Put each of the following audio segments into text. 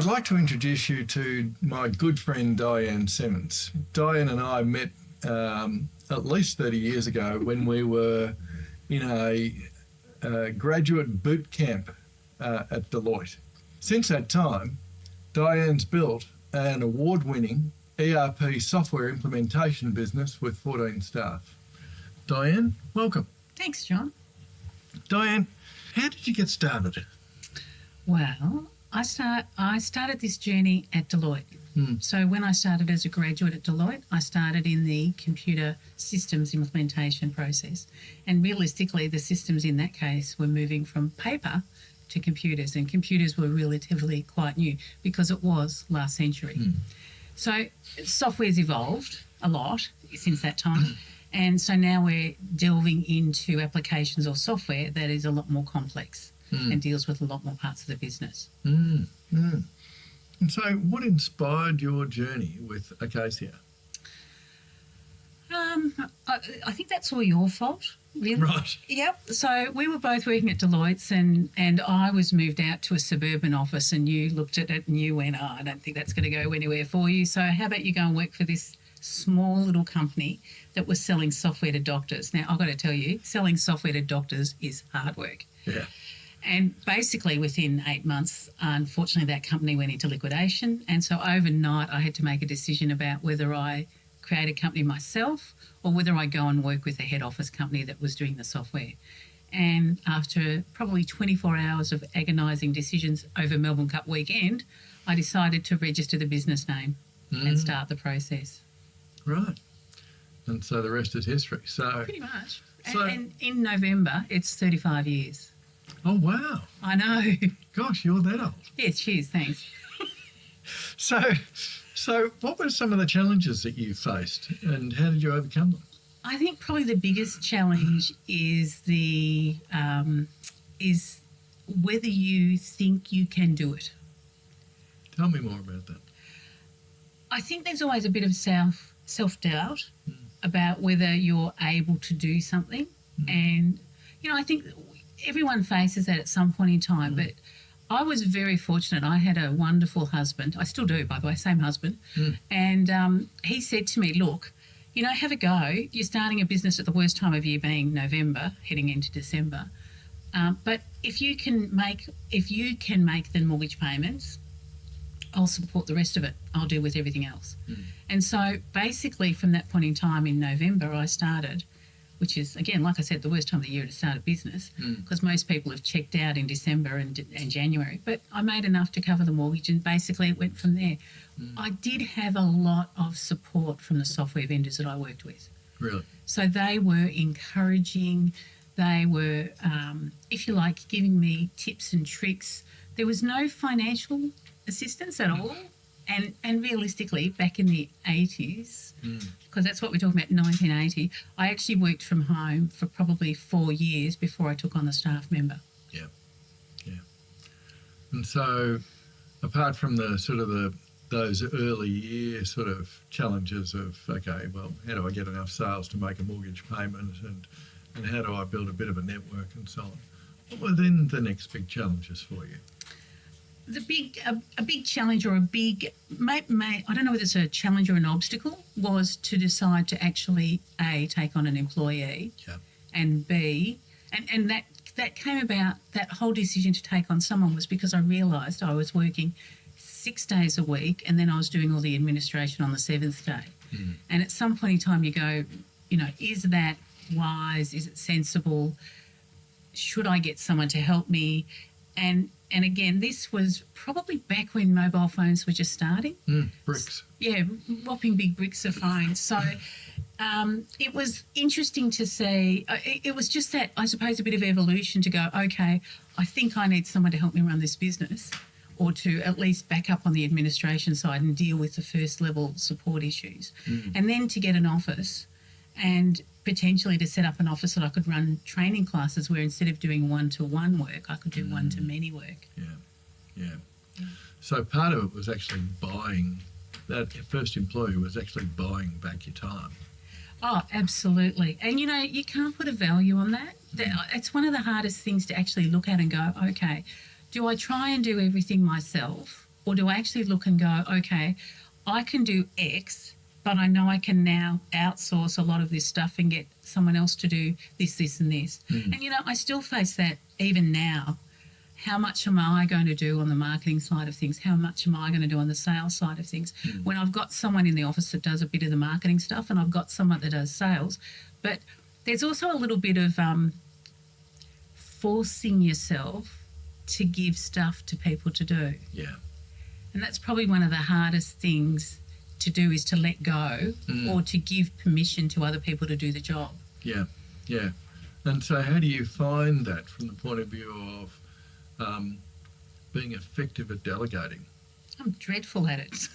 I'd like to introduce you to my good friend Dianne Semmens. Dianne and I met at least 30 years ago when we were in a graduate boot camp at Deloitte. Since that time, Dianne's built an award-winning ERP software implementation business with 14 staff. Dianne, welcome. Thanks, John. Dianne, how did you get started? Well, I started this journey at Deloitte. So when I started as a graduate at Deloitte, I started in the computer systems implementation process. And realistically, the systems in that case were moving from paper to computers, and computers were relatively quite new because it was last century. So software's evolved a lot since that time. And so now we're delving into applications or software that is a lot more complex and deals with a lot more parts of the business. And so what inspired your journey with Acacia? I think that's all your fault, really. Right. Yep. So we were both working at Deloitte's and I was moved out to a suburban office, and you looked at it and you went, I don't think that's going to go anywhere for you. So how about you go and work for this small little company that was selling software to doctors? Now, I've got to tell you, selling software to doctors is hard work. Yeah. And basically within 8 months, unfortunately, that company went into liquidation. And so overnight I had to make a decision about whether I create a company myself or whether I go and work with a head office company that was doing the software. And after probably 24 hours of agonising decisions over Melbourne Cup weekend, I decided to register the business name and start the process. Right. And so the rest is history. So pretty much. And in November, it's 35 years. Oh, wow. I know. Gosh, you're that old. Yes, cheers, thanks. So what were some of the challenges that you faced and how did you overcome them? I think probably the biggest challenge is is whether you think you can do it. Tell me more about that. I think there's always a bit of self-doubt about whether you're able to do something. And, I think everyone faces that at some point in time, but I was very fortunate. I had a wonderful husband. I still do, by the way, same husband. And he said to me, look, have a go. You're starting a business at the worst time of year being November, heading into December. But if you can make the mortgage payments, I'll support the rest of it. I'll deal with everything else. And so basically from that point in time in November, I started, which is, again, like I said, the worst time of the year to start a business because most people have checked out in December and January. But I made enough to cover the mortgage and basically it went from there. I did have a lot of support from the software vendors that I worked with. Really? So they were encouraging. They were, if you like, giving me tips and tricks. There was no financial assistance at all. And realistically, back in the 80s, because that's what we're talking about, 1980, I actually worked from home for probably 4 years before I took on the staff member. Yeah. And so apart from the sort of those early year sort of challenges of, okay, well, how do I get enough sales to make a mortgage payment and how do I build a bit of a network and so on, what were then the next big challenges for you? A big challenge or a big, I don't know whether it's a challenge or an obstacle, was to decide to actually, A, take on an employee, and B, and that came about, that whole decision to take on someone was because I realised I was working 6 days a week and then I was doing all the administration on the 7th day. And at some point in time you go, is that wise? Is it sensible? Should I get someone to help me? And again, this was probably back when mobile phones were just starting. Bricks. Yeah, whopping big bricks of phones. So it was interesting to see. It was just that, I suppose, a bit of evolution to go, okay, I think I need someone to help me run this business or to at least back up on the administration side and deal with the first level support issues. And then to get an office and potentially to set up an office that I could run training classes where instead of doing one-to-one work, I could do one-to-many work. Yeah. So part of it was actually buying, that first employee was actually buying back your time. Oh, absolutely. And, you can't put a value on that. It's one of the hardest things to actually look at and go, okay, do I try and do everything myself Or do I actually look and go, okay, I can do X, but I know I can now outsource a lot of this stuff and get someone else to do this, this and this. And, you know, I still face that even now. How much am I going to do on the marketing side of things? How much am I going to do on the sales side of things? When I've got someone in the office that does a bit of the marketing stuff and I've got someone that does sales. But there's also a little bit of forcing yourself to give stuff to people to do. Yeah. And that's probably one of the hardest things to do, is to let go or to give permission to other people to do the job. Yeah, yeah. And so how do you find that from the point of view of being effective at delegating? I'm dreadful at it.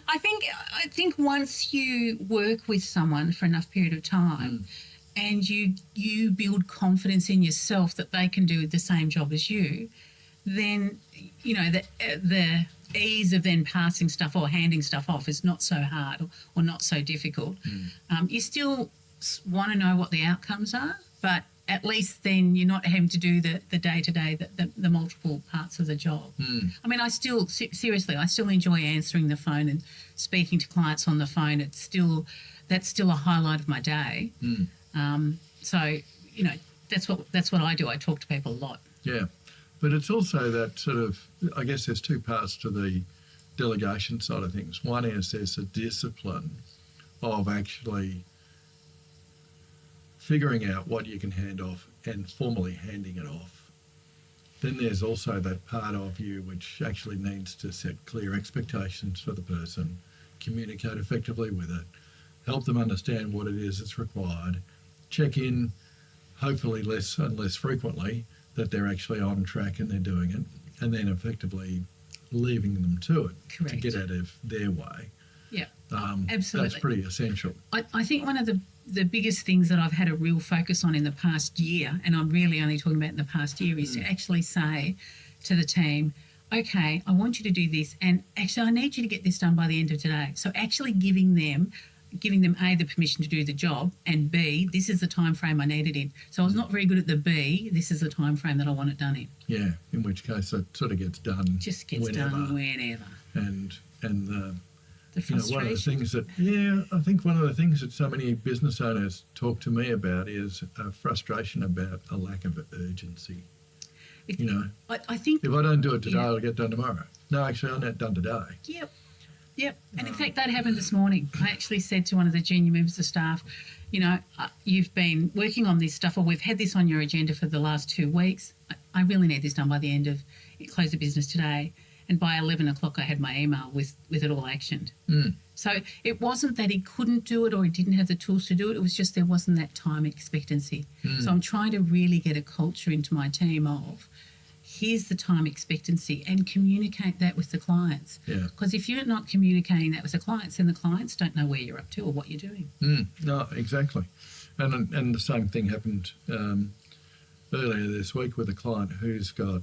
I think once you work with someone for enough period of time and you build confidence in yourself that they can do the same job as you, then, you know, the ease of then passing stuff or handing stuff off is not so hard or not so difficult. You still want to know what the outcomes are, but at least then you're not having to do the day-to-day, the multiple parts of the job. I mean, I still, seriously, I still enjoy answering the phone and speaking to clients on the phone. That's still a highlight of my day. So, you know, that's what I do. I talk to people a lot. Yeah. But it's also that sort of, I guess there's two parts to the delegation side of things. One is there's a discipline of actually figuring out what you can hand off and formally handing it off. Then there's also that part of you which actually needs to set clear expectations for the person, communicate effectively with it, help them understand what it is that's required, check in, hopefully less and less frequently, that they're actually on track and they're doing it, and then effectively leaving them to it. Correct. To get out of their way. Yeah, absolutely. That's pretty essential. I think one of the biggest things that I've had a real focus on in the past year, and I'm really only talking about in the past year, is to actually say to the team, okay, I want you to do this, and actually I need you to get this done by the end of today. So actually giving them A, the permission to do the job, and B, this is the time frame I need it in. So I was not very good at the B, this is the time frame that I want it done in. Yeah, in which case it sort of gets done. Just gets done whenever. And the frustration. one of the things that, I think one of the things that so many business owners talk to me about is a frustration about a lack of urgency. I think if I don't do it today, it'll get done tomorrow. No, actually, I'll not done today. Yep. And in fact, that happened this morning. I actually said to one of the junior members of staff, you know, you've been working on this stuff, or we've had this on your agenda for the last 2 weeks. I really need this done by the end of close of business today. And by 11 o'clock, I had my email with it all actioned. So it wasn't that he couldn't do it or he didn't have the tools to do it. It was just there wasn't that time expectancy. So I'm trying to really get a culture into my team of, here's the time expectancy, and communicate that with the clients. Because if you're not communicating that with the clients, then the clients don't know where you're up to or what you're doing. No, exactly. And the same thing happened earlier this week with a client who's got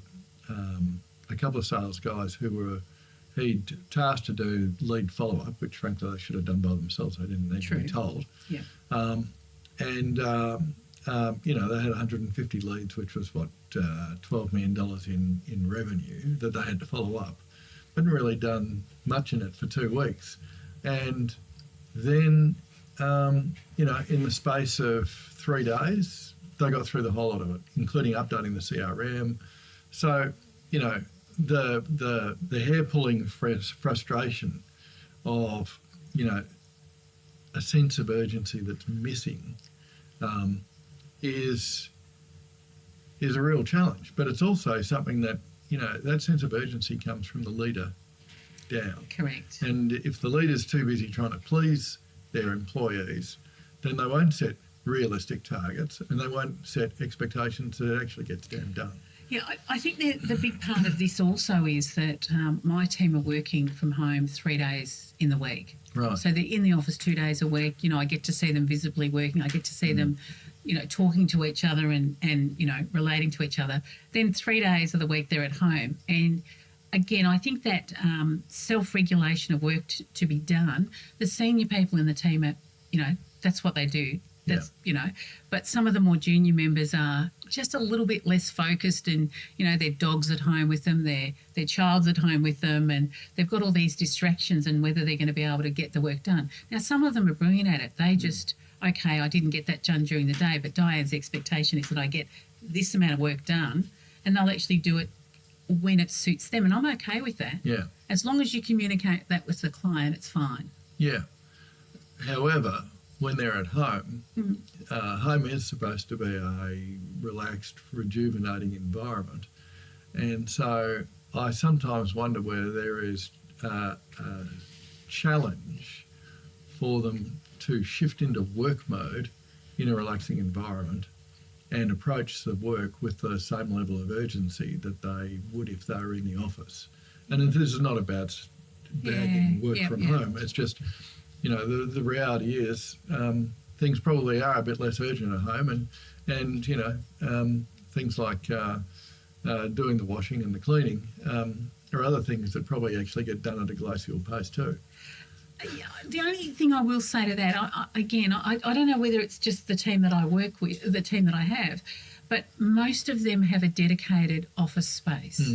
a couple of sales guys who he'd tasked to do lead follow-up, which frankly they should have done by themselves. They didn't need to be told. You know, they had 150 leads, which was $12 million in revenue that they had to follow up. Hadn't really done much in it for 2 weeks. And then, you know, in the space of 3 days, they got through the whole lot of it, including updating the CRM. So, you know, the hair-pulling frustration of, you know, a sense of urgency that's missing is a real challenge. But it's also something that, you know, that sense of urgency comes from the leader down. Correct. And if the leader's too busy trying to please their employees, then they won't set realistic targets and they won't set expectations that it actually gets damn done. Yeah, I think the big part of this also is that my team are working from home 3 days in the week. Right. So they're in the office 2 days a week. You know, I get to see them visibly working. I get to see them, you know, talking to each other and, you know, relating to each other. Then 3 days of the week they're at home. And again, I think that self-regulation of work to be done, the senior people in the team are, you know, that's what they do. That's, but some of the more junior members are just a little bit less focused, and, their dog's at home with them, their child's at home with them, and they've got all these distractions and whether they're going to be able to get the work done. Now, some of them are brilliant at it. They just, okay, I didn't get that done during the day, but Dianne's expectation is that I get this amount of work done, and they'll actually do it when it suits them, and I'm okay with that. Yeah. As long as you communicate that with the client, it's fine. Yeah. However, when they're at home, home is supposed to be a relaxed, rejuvenating environment. And so I sometimes wonder whether there is a challenge for them to shift into work mode in a relaxing environment and approach the work with the same level of urgency that they would if they were in the office. And this is not about bagging work from home. It's just, the reality is things probably are a bit less urgent at home, and things like doing the washing and the cleaning are other things that probably actually get done at a glacial pace too. The only thing I will say to that, I don't know whether it's just the team that I work with, the team that I have, but most of them have a dedicated office space.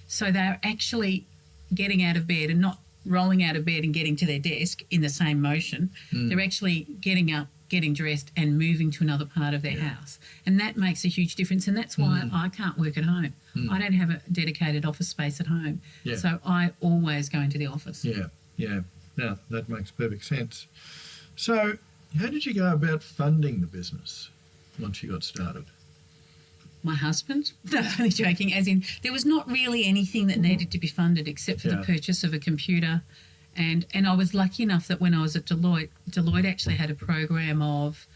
So they're actually getting out of bed and not rolling out of bed and getting to their desk in the same motion. They're actually getting up, getting dressed and moving to another part of their house. And that makes a huge difference. And that's why I can't work at home. I don't have a dedicated office space at home. Yeah. So I always go into the office. Yeah. Now, that makes perfect sense. So how did you go about funding the business once you got started? My husband? No, only joking. As in, there was not really anything that needed to be funded except for the purchase of a computer. And I was lucky enough that when I was at Deloitte actually had a program of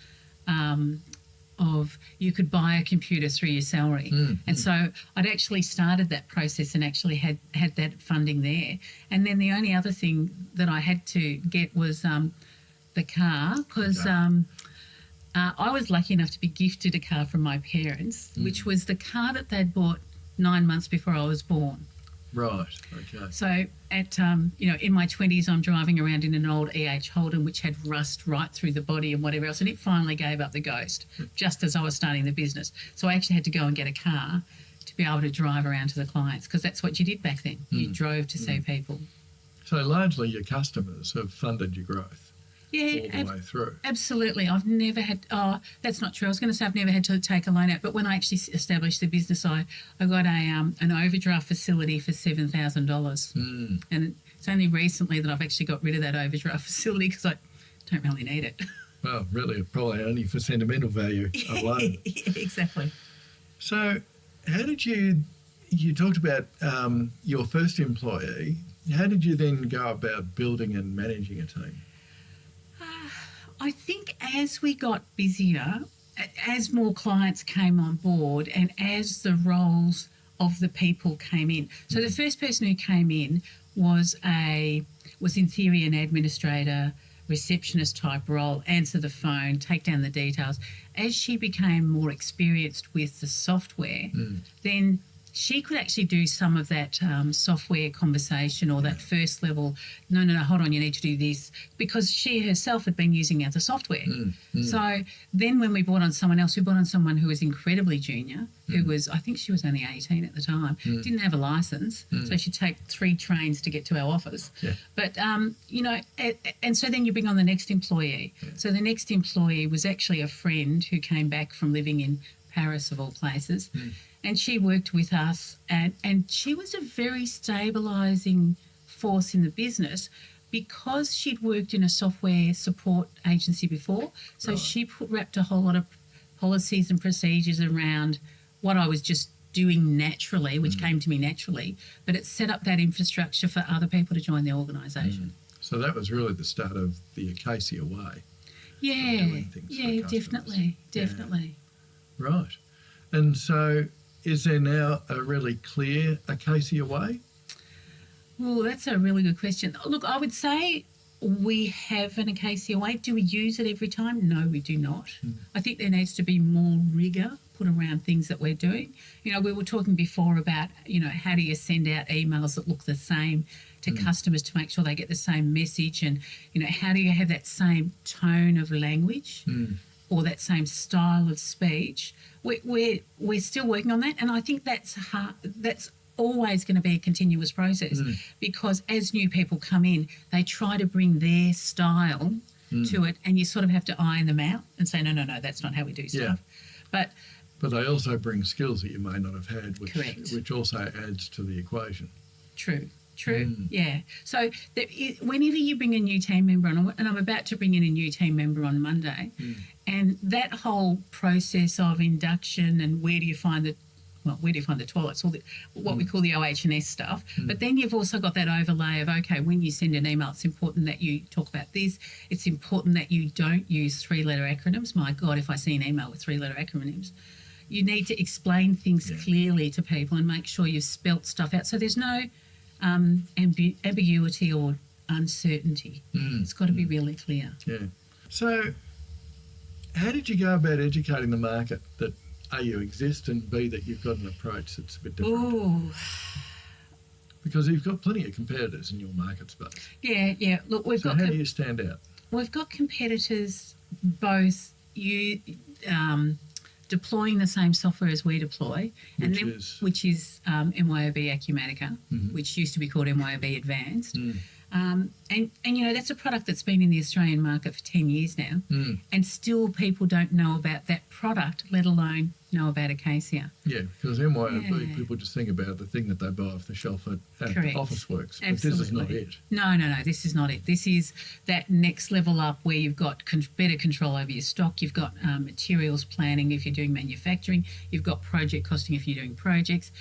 you could buy a computer through your salary. And so I'd actually started that process and actually had that funding there. And then the only other thing that I had to get was the car, because I was lucky enough to be gifted a car from my parents, which was the car that they'd bought 9 months before I was born. Right, okay. So at, in my 20s, I'm driving around in an old EH Holden, which had rust right through the body and whatever else, and it finally gave up the ghost just as I was starting the business. So I actually had to go and get a car to be able to drive around to the clients, because that's what you did back then. You drove to see people. So largely your customers have funded your growth. All the way through. Absolutely. I've never had, that's not true. I was going to say I've never had to take a loan out, but when I actually established the business, I got an overdraft facility for $7,000. And it's only recently that I've actually got rid of that overdraft facility because I don't really need it. Well, really, probably only for sentimental value alone. Exactly. So how did you talked about your first employee. How did you then go about building and managing a team? I think as we got busier, as more clients came on board and as the roles of the people came in. So the first person who came in was in theory an administrator, receptionist type role, answer the phone, take down the details. As she became more experienced with the software, then she could actually do some of that software conversation or that first level, no, hold on, you need to do this, because she herself had been using other software. So then when we brought on someone else, we brought on someone who was incredibly junior, who was, I think she was only 18 at the time, didn't have a licence, so she'd take 3 trains to get to our office. But, and so then you bring on the next employee. So the next employee was actually a friend who came back from living in Paris, of all places. And she worked with us, and she was a very stabilising force in the business because she'd worked in a software support agency before. So she wrapped a whole lot of policies and procedures around what I was just doing naturally, which came to me naturally, but it set up that infrastructure for other people to join the organisation. So that was really the start of the Acacia way. Yeah, definitely. Right. And so is there now a really clear Acacia way? Well, that's a really good question. Look, I would say we have an Acacia way. Do we use it every time? No, we do not. I think there needs to be more rigour put around things that we're doing. We were talking before about, how do you send out emails that look the same to customers to make sure they get the same message, and, how do you have that same tone of language? or that same style of speech. We're still working on that, and I think that's hard. That's always going to be a continuous process because as new people come in, they try to bring their style to it, and you sort of have to iron them out and say, no, that's not how we do stuff. But they also bring skills that you may not have had, which also adds to the equation. True. Yeah. So whenever you bring a new team member on, and I'm about to bring in a new team member on Monday, and that whole process of induction and where do you find the toilets, all what we call the OH&S stuff. But then you've also got that overlay of, okay, when you send an email, it's important that you talk about this. It's important that you don't use 3-letter acronyms. My God, if I see an email with 3-letter acronyms. You need to explain things clearly to people and make sure you've spelt stuff out. So there's no ambiguity or uncertainty. It's got to be really clear. Yeah. So how did you go about educating the market that A, you exist, and B, that you've got an approach that's a bit different? Ooh. Because you've got plenty of competitors in your market space. Yeah. Look, how do you stand out? We've got competitors both deploying the same software as we deploy, which is MYOB Acumatica, which used to be called MYOB Advanced. And that's a product that's been in the Australian market for 10 years now, and still people don't know about that product, let alone know about Acacia. Yeah, because MYOB, people just think about the thing that they buy off the shelf at Officeworks. But this is not it. No, this is not it. This is that next level up where you've got better control over your stock, you've got materials planning if you're doing manufacturing, you've got project costing if you're doing projects,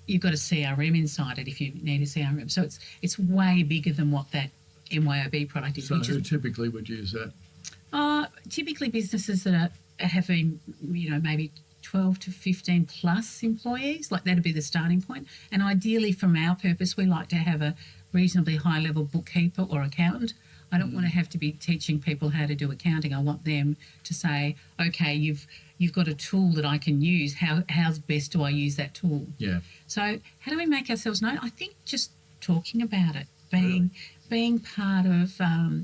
you've got a CRM inside it if you need a CRM. So it's way bigger than what that MYOB product is. So who typically would use that? Typically businesses that are having, maybe 12 to 15 plus employees, like that'd be the starting point. And ideally from our purpose, we like to have a reasonably high level bookkeeper or accountant. I don't want to have to be teaching people how to do accounting. I want them to say, okay, you've got a tool that I can use. How's best do I use that tool? Yeah. So how do we make ourselves known? I think just talking about it, being part of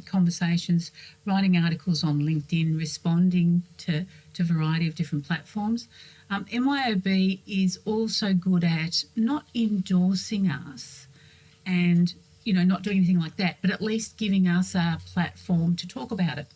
conversations, writing articles on LinkedIn, responding to a variety of different platforms. MYOB is also good at not endorsing us and, not doing anything like that, but at least giving us a platform to talk about it.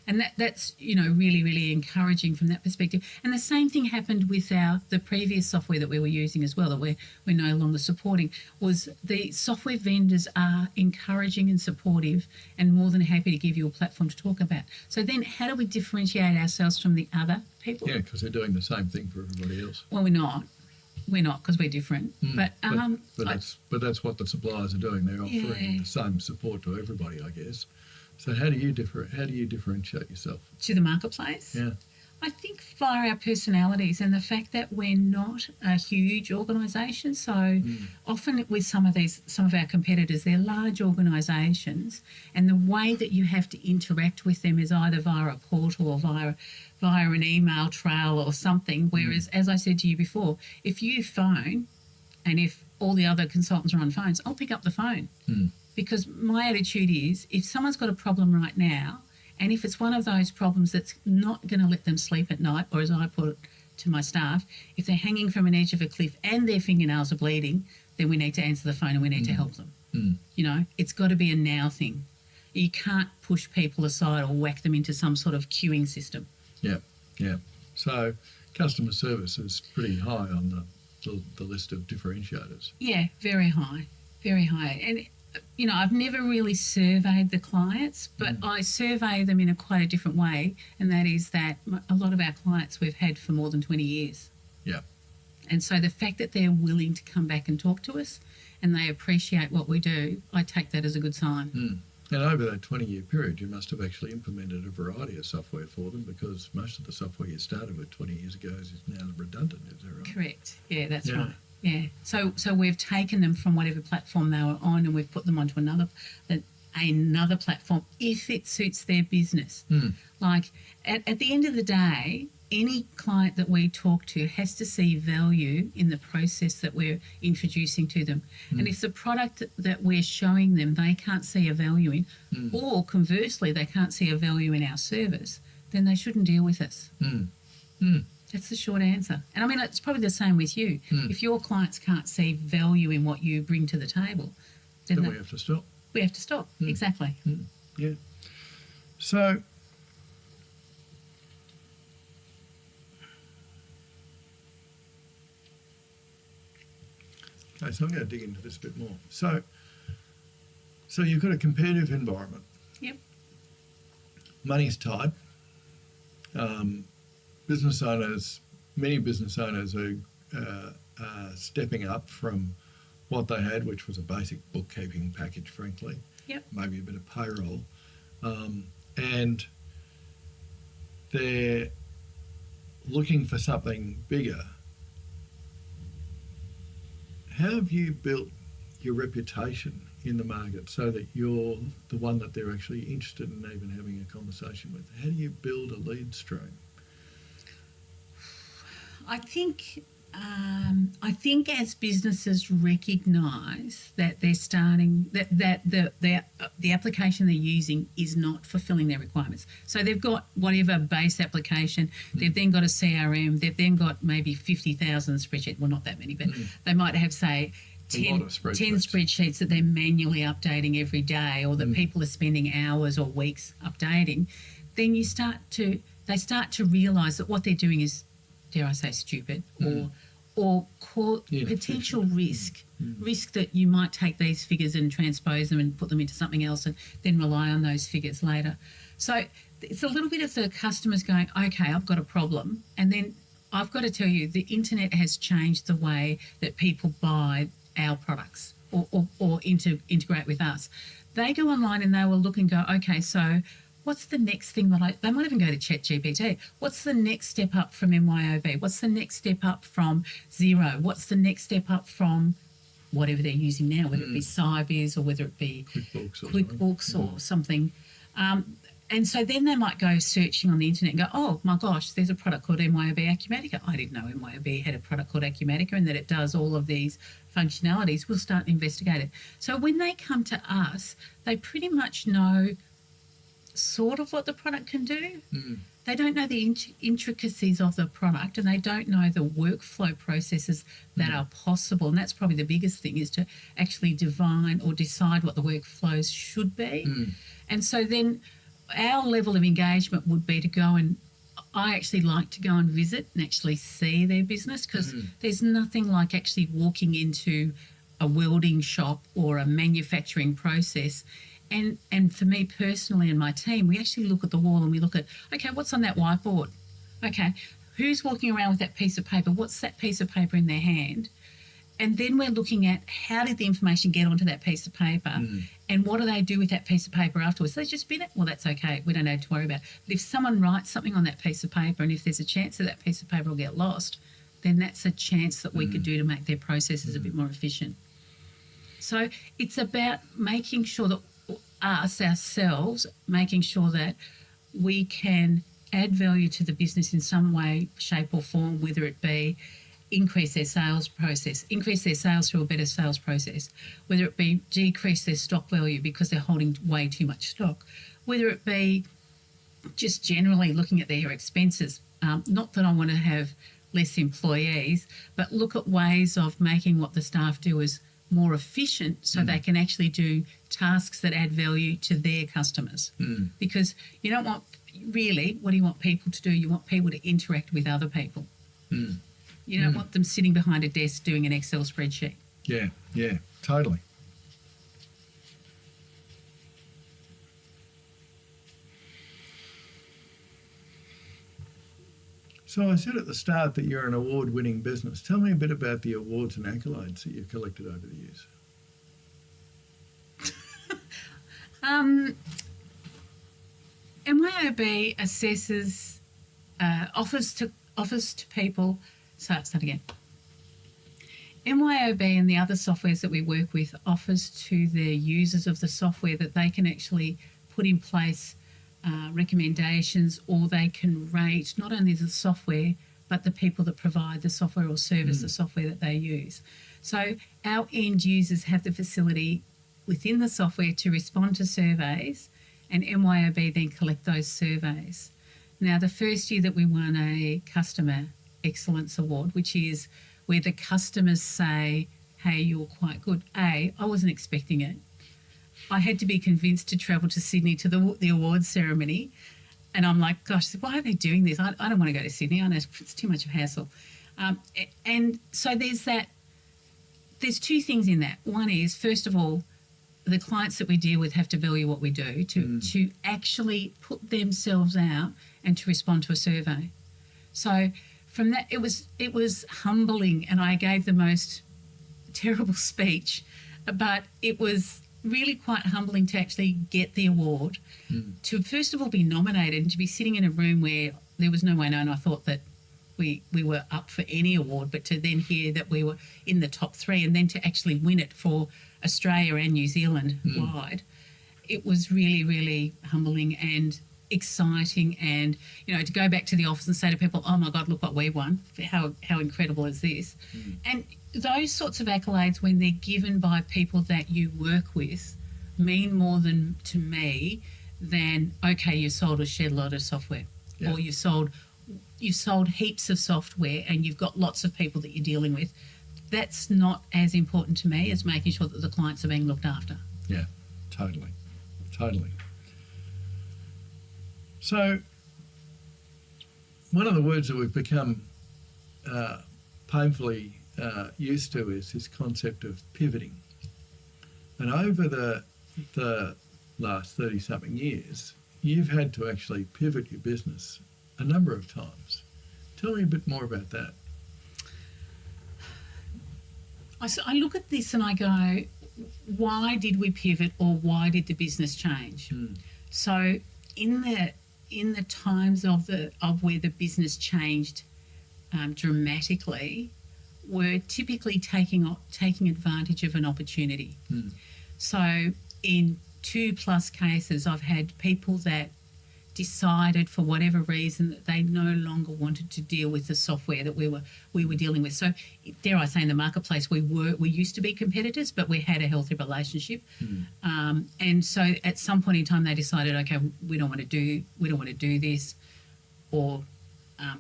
And that's, really, really encouraging from that perspective. And the same thing happened with the previous software that we were using as well, that we're no longer supporting, was the software vendors are encouraging and supportive and more than happy to give you a platform to talk about. So then how do we differentiate ourselves from the other people? Yeah, because they're doing the same thing for everybody else. Well, we're not. We're not, because we're different. But that's what the suppliers are doing. They're offering the same support to everybody, I guess. So how do you differentiate yourself? To the marketplace? Yeah. I think via our personalities and the fact that we're not a huge organisation. So often with some of our competitors, they're large organisations, and the way that you have to interact with them is either via a portal or via an email trail or something. Whereas, as I said to you before, if you phone and if all the other consultants are on phones, I'll pick up the phone. Because my attitude is, if someone's got a problem right now, and if it's one of those problems that's not going to let them sleep at night, or as I put it to my staff, if they're hanging from an edge of a cliff and their fingernails are bleeding, then we need to answer the phone and we need to help them. It's got to be a now thing. You can't push people aside or whack them into some sort of queuing system. Yeah. So customer service is pretty high on the list of differentiators. Yeah, very high. And I've never really surveyed the clients, but I survey them in quite a different way, and that is that a lot of our clients we've had for more than 20 years. Yeah. And so the fact that they're willing to come back and talk to us and they appreciate what we do, I take that as a good sign. And over that 20-year period, you must have actually implemented a variety of software for them, because most of the software you started with 20 years ago is now redundant, is that right? Correct. Yeah, that's right. Yeah. So we've taken them from whatever platform they were on and we've put them onto another platform if it suits their business. Like at the end of the day, any client that we talk to has to see value in the process that we're introducing to them. And if the product that we're showing them they can't see a value in, or conversely they can't see a value in our service, then they shouldn't deal with us. Mm. Mm. That's the short answer. And I mean, it's probably the same with you. If your clients can't see value in what you bring to the table, then we have to stop. We have to stop. Exactly. Yeah. So, okay, so I'm going to dig into this a bit more. So you've got a competitive environment. Yep. Money's tight. Business owners, many business owners are stepping up from what they had, which was a basic bookkeeping package, frankly. Yep. Maybe a bit of payroll. And they're looking for something bigger. How have you built your reputation in the market so that you're the one that they're actually interested in even having a conversation with? How do you build a lead stream? I think as businesses recognise that they're starting that the application they're using is not fulfilling their requirements. So they've got whatever base application, they've then got a CRM, they've then got maybe 50,000 spreadsheets. Well, not that many, but they might have, say, 10 spreadsheets that they're manually updating every day, or that people are spending hours or weeks updating. Then they start to realise that what they're doing is, dare I say, stupid, or potential risk that you might take these figures and transpose them and put them into something else and then rely on those figures later. So it's a little bit of the customers going, okay, I've got a problem. And then I've got to tell you, the internet has changed the way that people buy our products or integrate with us. They go online and they will look and go, okay, so what's the next thing they might even go to ChatGPT. What's the next step up from MYOB? What's the next step up from Xero? What's the next step up from whatever they're using now, whether it be Sybase or whether it be QuickBooks or something. And so then they might go searching on the internet and go, oh my gosh, there's a product called MYOB Acumatica. I didn't know MYOB had a product called Acumatica and that it does all of these functionalities. We'll start to investigate it. So when they come to us, they pretty much know sort of what the product can do. They don't know the intricacies of the product, and they don't know the workflow processes that are possible. And that's probably the biggest thing, is to actually divine or decide what the workflows should be. And so then our level of engagement would be to go and, I actually like to go and visit and actually see their business, because there's nothing like actually walking into a welding shop or a manufacturing process. And for me personally and my team, we actually look at the wall and we look at, okay, what's on that whiteboard? Okay, who's walking around with that piece of paper? What's that piece of paper in their hand? And then we're looking at, how did the information get onto that piece of paper, and what do they do with that piece of paper afterwards? They just bin it? Well, that's okay. We don't need to worry about it. But if someone writes something on that piece of paper, and if there's a chance that that piece of paper will get lost, then that's a chance that we could do to make their processes a bit more efficient. So it's about making sure that ourselves, making sure that we can add value to the business in some way, shape or form, whether it be increase their sales through a better sales process, whether it be decrease their stock value because they're holding way too much stock, whether it be just generally looking at their expenses. Not that I want to have less employees, but look at ways of making what the staff do is more efficient, so they can actually do tasks that add value to their customers. Because you don't want, really, what do you want people to do? You want people to interact with other people. You don't want them sitting behind a desk doing an Excel spreadsheet. Yeah, totally. So I said at the start that you're an award-winning business. Tell me a bit about the awards and accolades that you've collected over the years. MYOB assesses, offers to people. Start again. MYOB and the other softwares that we work with offers to the users of the software that they can actually put in place recommendations, or they can rate not only the software but the people that provide the software or service the software that they use. So our end users have the facility within the software to respond to surveys, and MYOB then collect those surveys. Now, the first year that we won a Customer Excellence Award, which is where the customers say, hey, you're quite good. I wasn't expecting it. I had to be convinced to travel to Sydney to the awards ceremony. And I'm like, gosh, why are they doing this? I don't want to go to Sydney. I know it's too much of a hassle. And so there's two things in that. One is, first of all, the clients that we deal with have to value what we do, to actually put themselves out and to respond to a survey. So from that, it was humbling, and I gave the most terrible speech, but it was really quite humbling to actually get the award, to first of all be nominated and to be sitting in a room where there was no way known. I thought that we were up for any award, but to then hear that we were in the top 3 and then to actually win it for Australia and New Zealand wide, it was really, really humbling and exciting. And, to go back to the office and say to people, oh my God, look what we won. How incredible is this? And those sorts of accolades, when they're given by people that you work with, mean more to me than, okay, you sold a shed load of software, or you've sold heaps of software and you've got lots of people that you're dealing with. That's not as important to me as making sure that the clients are being looked after. Yeah, totally. So one of the words that we've become painfully used to is this concept of pivoting. And over the last 30-something years, you've had to actually pivot your business a number of times. Tell me a bit more about that. I look at this and I go, why did we pivot, or why did the business change? So in the times of where the business changed dramatically, we're typically taking advantage of an opportunity. So in 2+ cases, I've had people that decided for whatever reason that they no longer wanted to deal with the software that we were dealing with. So dare I say, in the marketplace, we used to be competitors, but we had a healthy relationship. And so at some point in time, they decided, okay, we don't want to do this, or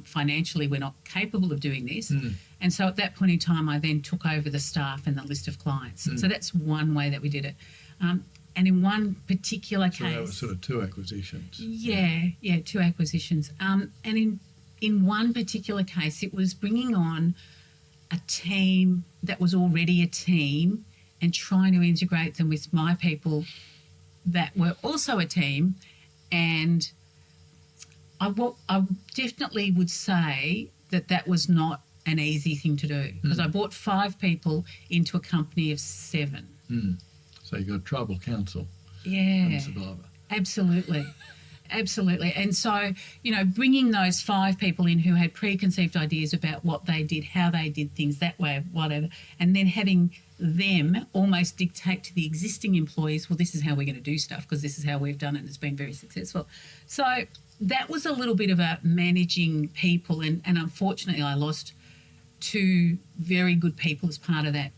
financially we're not capable of doing this. And so at that point in time, I then took over the staff and the list of clients. So that's one way that we did it. And in one particular case... So that was sort of 2 acquisitions. Yeah, 2 acquisitions. And in one particular case, it was bringing on a team that was already a team and trying to integrate them with my people that were also a team. And I definitely would say that was not an easy thing to do, because I brought 5 people into a company of 7. So you've got tribal council. Yeah. Survivor. Absolutely. And so, bringing those 5 people in who had preconceived ideas about what they did, how they did things, that way, whatever, and then having them almost dictate to the existing employees, well, this is how we're going to do stuff because this is how we've done it and it's been very successful. So that was a little bit about managing people, and unfortunately I lost 2 very good people as part of that.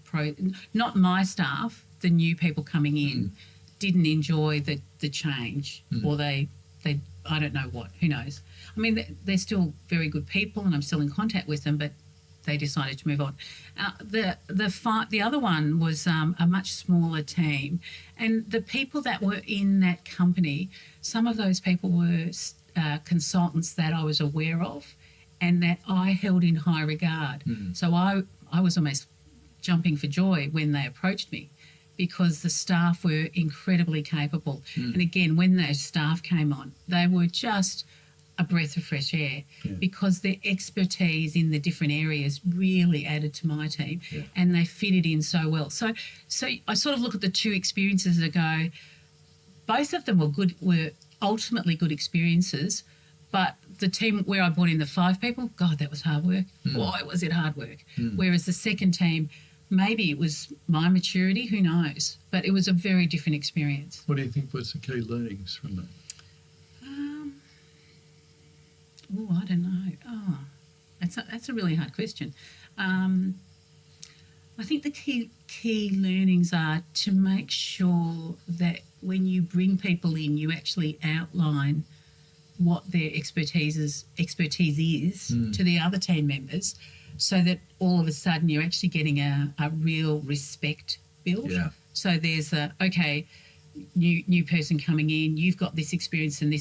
Not my staff, the new people coming in didn't enjoy the change, or they I don't know what, who knows. I mean, they're still very good people and I'm still in contact with them, but they decided to move on. The other one was a much smaller team, and the people that were in that company, some of those people were consultants that I was aware of and that I held in high regard. So I was almost jumping for joy when they approached me, because the staff were incredibly capable. And again, when those staff came on, they were just a breath of fresh air, because their expertise in the different areas really added to my team, and they fitted in so well. So I sort of look at the 2 experiences and go, both of them were ultimately good experiences, but the team where I brought in the 5 people, God, that was hard work. Boy, was it hard work. Whereas the second team, maybe it was my maturity, who knows, but it was a very different experience. What do you think was the key learnings from that? I don't know. That's a really hard question. I think the key learnings are to make sure that when you bring people in, you actually outline what their expertise is to the other team members, so that all of a sudden you're actually getting a real respect built. Yeah. So there's new person coming in, you've got this experience and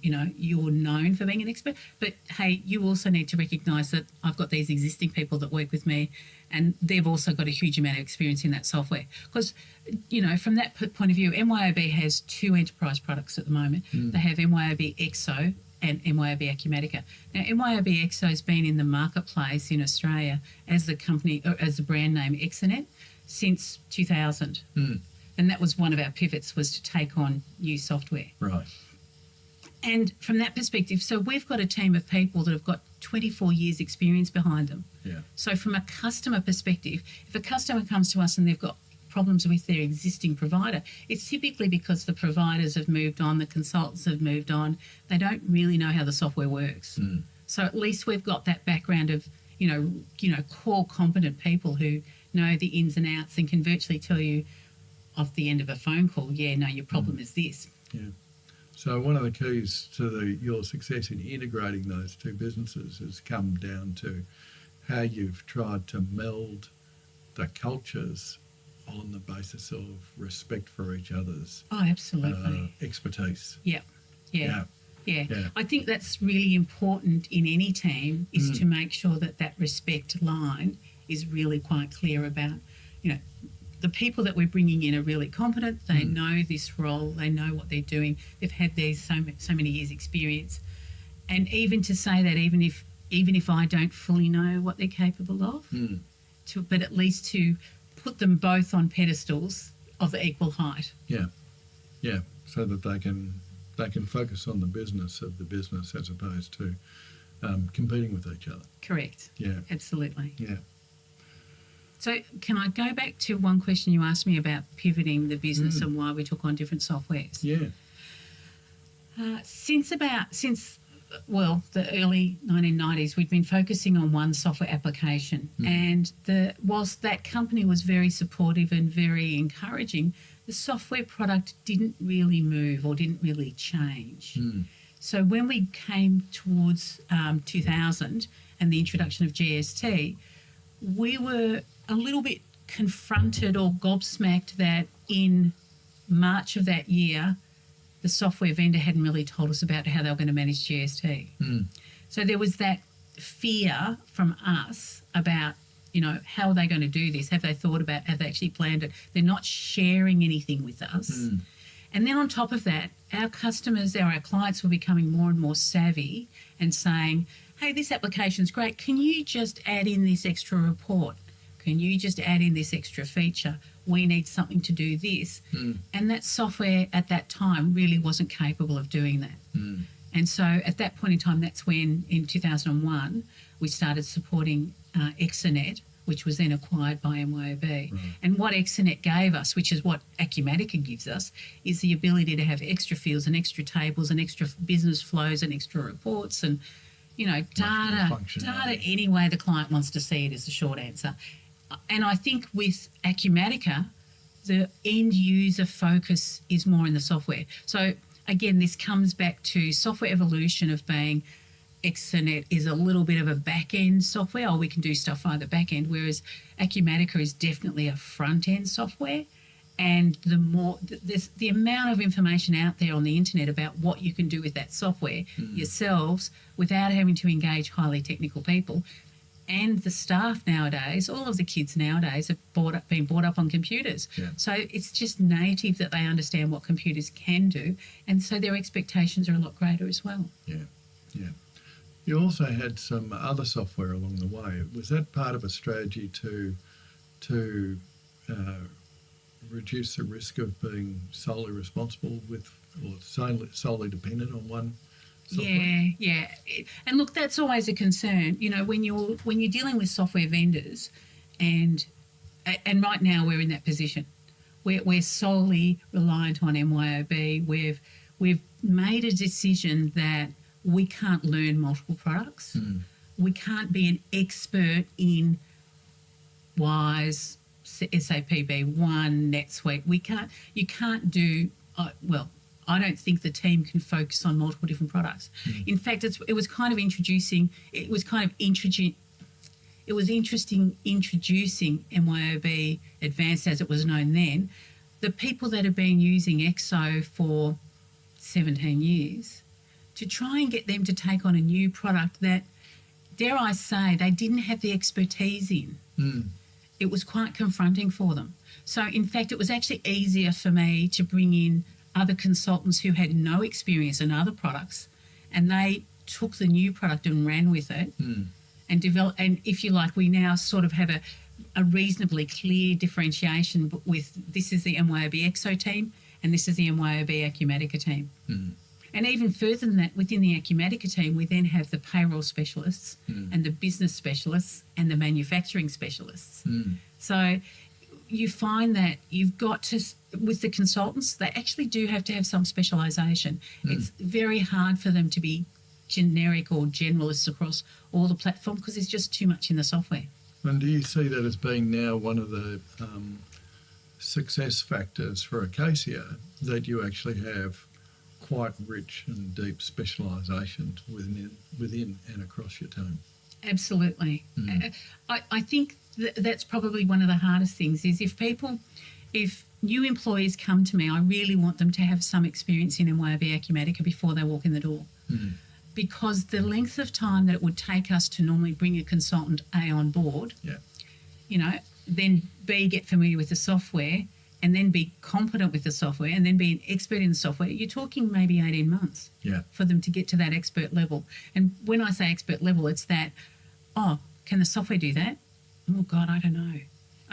you're known for being an expert, but hey, you also need to recognise that I've got these existing people that work with me and they've also got a huge amount of experience in that software. Because, from that point of view, MYOB has 2 enterprise products at the moment. They have MYOB EXO and MYOB Acumatica. Now, MYOB EXO has been in the marketplace in Australia as the company, or as the brand name Exonet, since 2000. And that was one of our pivots, was to take on new software. Right. And from that perspective, so we've got a team of people that have got 24 years experience behind them. Yeah. So from a customer perspective, if a customer comes to us and they've got problems with their existing provider, it's typically because the providers have moved on, the consultants have moved on, they don't really know how the software works. So at least we've got that background of, core competent people who know the ins and outs and can virtually tell you off the end of a phone call, your problem is this. Yeah. So one of the keys to your success in integrating those two businesses has come down to how you've tried to meld the cultures on the basis of respect for each other's absolutely expertise. Yeah. Yeah. I think that's really important in any team, is to make sure that respect line is really quite clear about, the people that we're bringing in are really competent. They know this role. They know what they're doing. They've had these so many years' experience, and even to say that, even if I don't fully know what they're capable of, but at least to put them both on pedestals of the equal height. Yeah. So that they can focus on the business of the business as opposed to competing with each other. Correct. Yeah. Absolutely. Yeah. So can I go back to one question you asked me about pivoting the business and why we took on different softwares? Yeah. Since the early 1990s, we'd been focusing on one software application, and whilst that company was very supportive and very encouraging, the software product didn't really move or didn't really change. So when we came towards 2000 and the introduction of GST, we were a little bit confronted or gobsmacked that in March of that year, the software vendor hadn't really told us about how they were going to manage GST. So there was that fear from us about, how are they going to do this? Have they thought about, have they actually planned it? They're not sharing anything with us. And then on top of that, our customers, our clients were becoming more and more savvy and saying, hey, this application's great. Can you just add in this extra report? Can you just add in this extra feature? We need something to do this. And that software at that time really wasn't capable of doing that. And so at that point in time, that's when in 2001, we started supporting Exonet, which was then acquired by MYOB. And what Exonet gave us, which is what Acumatica gives us, is the ability to have extra fields and extra tables and extra business flows and extra reports and, data any way the client wants to see it is the short answer. And I think with Acumatica, the end user focus is more in the software. So again, this comes back to software evolution of being Exonet is a little bit of a back-end software, or we can do stuff via the back-end, whereas Acumatica is definitely a front-end software. And the amount of information out there on the internet about what you can do with that software yourselves without having to engage highly technical people. And the staff nowadays, all of the kids nowadays have been brought up on computers. So it's just native that they understand what computers can do, and so their expectations are a lot greater as well. Yeah. You also had some other software along the way. Was that part of a strategy to reduce the risk of being solely responsible with, or solely dependent on one software? Yeah. And look, that's always a concern. When you're dealing with software vendors, and right now we're in that position. We're solely reliant on MYOB. We've made a decision that we can't learn multiple products. We can't be an expert in Wise, SAP B1, NetSuite. You can't do, I don't think the team can focus on multiple different products. In fact, it was interesting introducing MYOB Advanced as it was known then. The people that have been using EXO for 17 years, to try and get them to take on a new product that, dare I say, they didn't have the expertise in. It was quite confronting for them. So, in fact, it was actually easier for me to bring in other consultants who had no experience in other products, and they took the new product and ran with it and developed. And if you like, we now sort of have a reasonably clear differentiation with this is the MYOB EXO team and this is the MYOB Acumatica team. And even further than that, within the Acumatica team, we then have the payroll specialists and the business specialists and the manufacturing specialists. So you find that you've got to, with the consultants, they actually do have to have some specialisation. It's very hard for them to be generic or generalists across all the platform because there's just too much in the software. And do you see that as being now one of the success factors for Acacia, that you actually have quite rich and deep specialisation within and across your team? Absolutely. I think that's probably one of the hardest things is if new employees come to me, I really want them to have some experience in MYOB Acumatica before they walk in the door. Because the length of time that it would take us to normally bring a consultant A on board, then B, get familiar with the software, and then be competent with the software, and then be an expert in the software, you're talking maybe 18 months for them to get to that expert level. And when I say expert level, it's that, can the software do that? Oh, God, I don't know.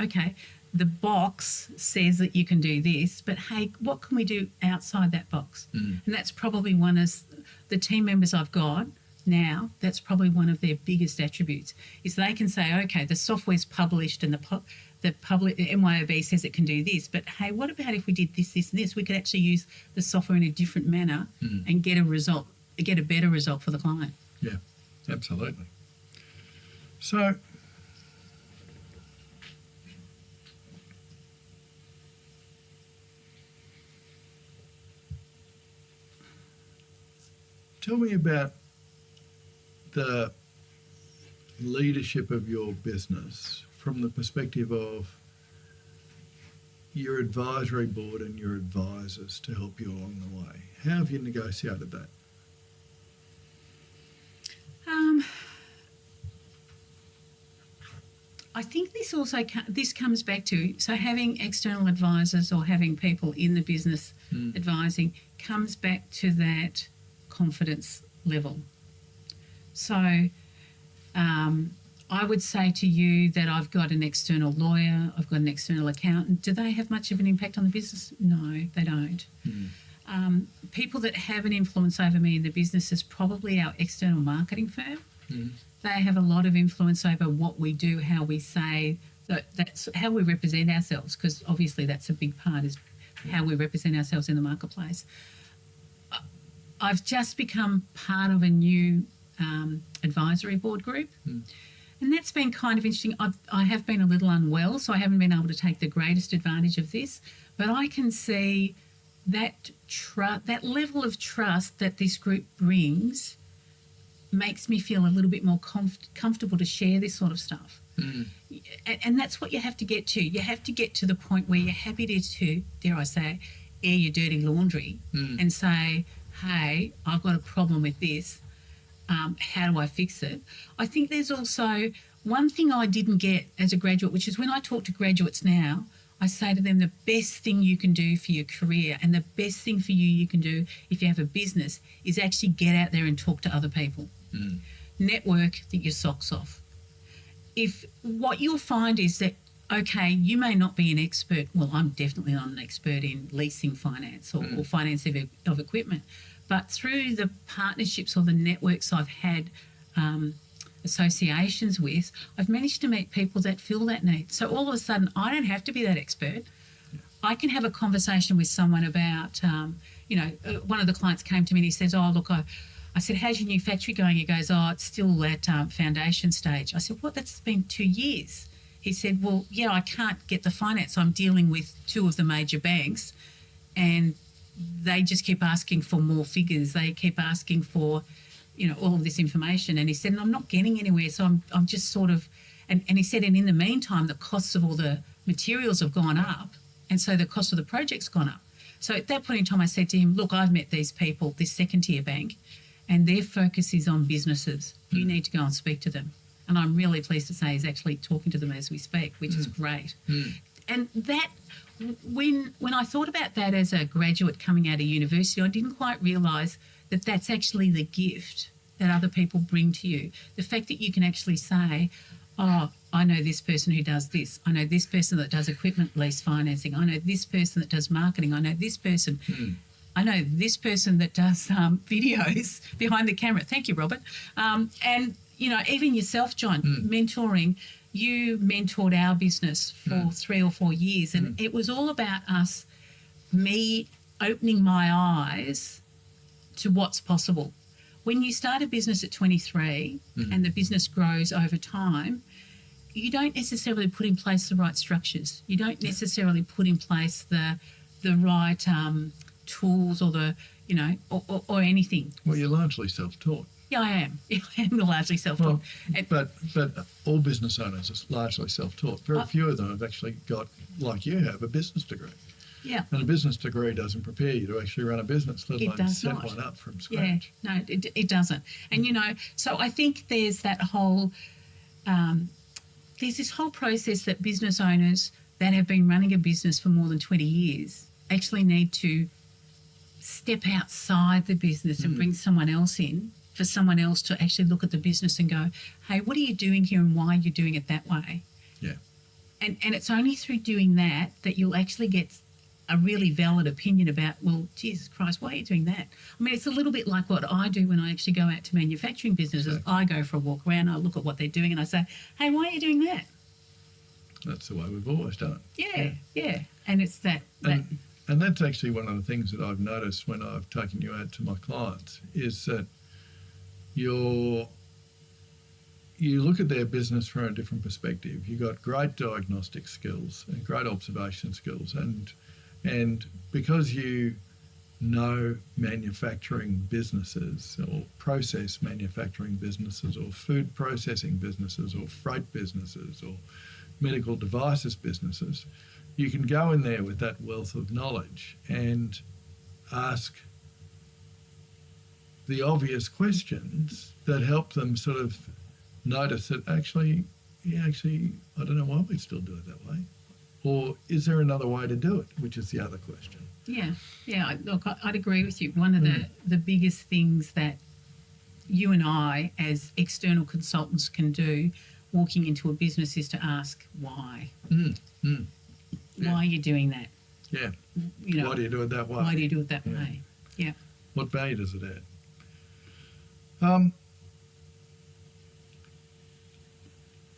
Okay, the box says that you can do this, but, hey, what can we do outside that box? And that's probably one of the team members I've got now, that's probably one of their biggest attributes, is they can say, okay, the software's published and the public MYOB says it can do this, but hey, what about if we did this, this, and this? We could actually use the software in a different manner and get a better result for the client. Yeah, absolutely. So, tell me about the leadership of your business from the perspective of your advisory board and your advisors to help you along the way. How have you negotiated that? I think this comes back to, so having external advisors or having people in the business advising comes back to that confidence level. So I would say to you that I've got an external lawyer, I've got an external accountant. Do they have much of an impact on the business? No, they don't. People that have an influence over me in the business is probably our external marketing firm. They have a lot of influence over what we do, how we say, that's how we represent ourselves, because obviously that's a big part, is how we represent ourselves in the marketplace. I've just become part of a new advisory board group. And that's been kind of interesting. I have been a little unwell, so I haven't been able to take the greatest advantage of this. But I can see that that level of trust that this group brings makes me feel a little bit more comfortable to share this sort of stuff. And that's what you have to get to. You have to get to the point where you're happy to, dare I say, air your dirty laundry and say, hey, I've got a problem with this. How do I fix it? I think there's also one thing I didn't get as a graduate, which is when I talk to graduates now, I say to them the best thing you can do for your career and the best thing for you can do if you have a business is actually get out there and talk to other people. Network, think your socks off. If what you'll find is that, okay, you may not be an expert. Well, I'm definitely not an expert in leasing finance or finance of equipment. But through the partnerships or the networks I've had associations with, I've managed to meet people that fill that need. So all of a sudden, I don't have to be that expert. I can have a conversation with someone about, one of the clients came to me and he says, oh, look, I said, how's your new factory going? He goes, oh, it's still at foundation stage. I said, what? That's been 2 years. He said, well, yeah, I can't get the finance. I'm dealing with two of the major banks and they just keep asking for more figures. They keep asking for, all of this information. And he said, and I'm not getting anywhere. So I'm just sort of, and he said, and in the meantime, the costs of all the materials have gone up. And so the cost of the project's gone up. So at that point in time, I said to him, look, I've met these people, this second-tier bank, and their focus is on businesses. You need to go and speak to them. And I'm really pleased to say he's actually talking to them as we speak, which is great. And that, when I thought about that as a graduate coming out of university, I didn't quite realise that that's actually the gift that other people bring to you. The fact that you can actually say, oh, I know this person who does this. I know this person that does equipment lease financing. I know this person that does marketing. I know this person. I know this person that does videos behind the camera. Thank you, Robert. And, even yourself, John, mentoring. You mentored our business for 3 or 4 years, and it was all about me opening my eyes to what's possible. When you start a business at 23 and the business grows over time, you don't necessarily put in place the right structures. You don't necessarily put in place the right tools or or anything. Well, you're largely self-taught. Yeah, I am. I am largely self-taught. Well, but all business owners are largely self-taught. Very few of them have actually got, like you have, a business degree. Yeah. And a business degree doesn't prepare you to actually run a business, let alone set one up from scratch. Yeah, no, it doesn't. And, so I think there's that whole, there's this whole process that business owners that have been running a business for more than 20 years actually need to step outside the business and bring someone else in, for someone else to actually look at the business and go, hey, what are you doing here and why are you doing it that way? Yeah. And it's only through doing that you'll actually get a really valid opinion about, well, Jesus Christ, why are you doing that? I mean, it's a little bit like what I do when I actually go out to manufacturing businesses. Exactly. I go for a walk around, I look at what they're doing and I say, hey, why are you doing that? That's the way we've always done it. Yeah. And it's that. And that's actually one of the things that I've noticed when I've taken you out to my clients is that you look at their business from a different perspective. You've got great diagnostic skills and great observation skills. And because you know manufacturing businesses or process manufacturing businesses or food processing businesses or freight businesses or medical devices businesses, you can go in there with that wealth of knowledge and ask the obvious questions that help them sort of notice that actually, I don't know why we still do it that way. Or is there another way to do it, which is the other question. Yeah. Look, I'd agree with you. One of the biggest things that you and I as external consultants can do walking into a business is to ask why. Why are you doing that? Yeah. Why do you do it that way? Why do you do it that way? Yeah. What value does it add?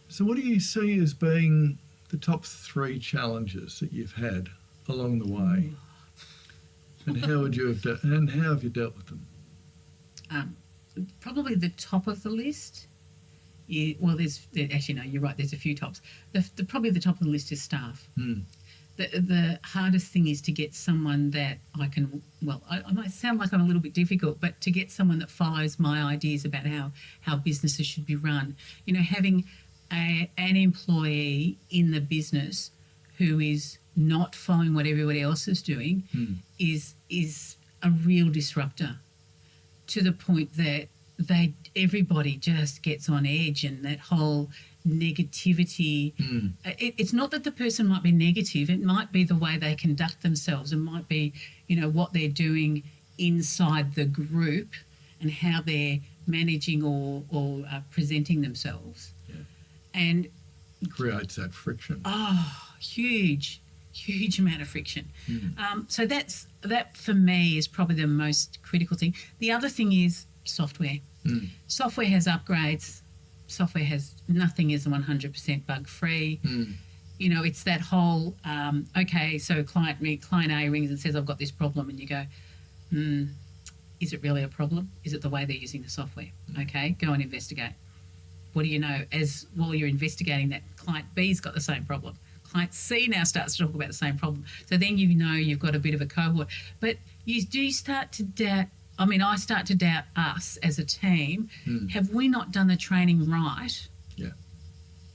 So what do you see as being the top 3 challenges that you've had along the way? And how have you dealt with them? Probably the top of the list. Actually, no, you're right. There's a few tops. Probably the top of the list is staff. The hardest thing is to get someone that I can, I might sound like I'm a little bit difficult, but to get someone that follows my ideas about how businesses should be run. Having an employee in the business who is not following what everybody else is doing is a real disruptor, to the point that everybody just gets on edge, and that whole negativity. It's not that the person might be negative, it might be the way they conduct themselves. It might be, what they're doing inside the group and how they're managing or presenting themselves. Yeah. And creates that friction. Huge amount of friction. So that for me is probably the most critical thing. The other thing is software. Software has upgrades. Software has nothing is 100% bug free. It's that whole so client A rings and says, I've got this problem, and you go, is it really a problem? Is it the way they're using the software? Okay, go and investigate. What do you know? As while you're investigating that, client B's got the same problem. client C now starts to talk about the same problem. So then you know you've got a bit of a cohort. But you do start to doubt, I start to doubt us as a team. Have we not done the training right? Yeah.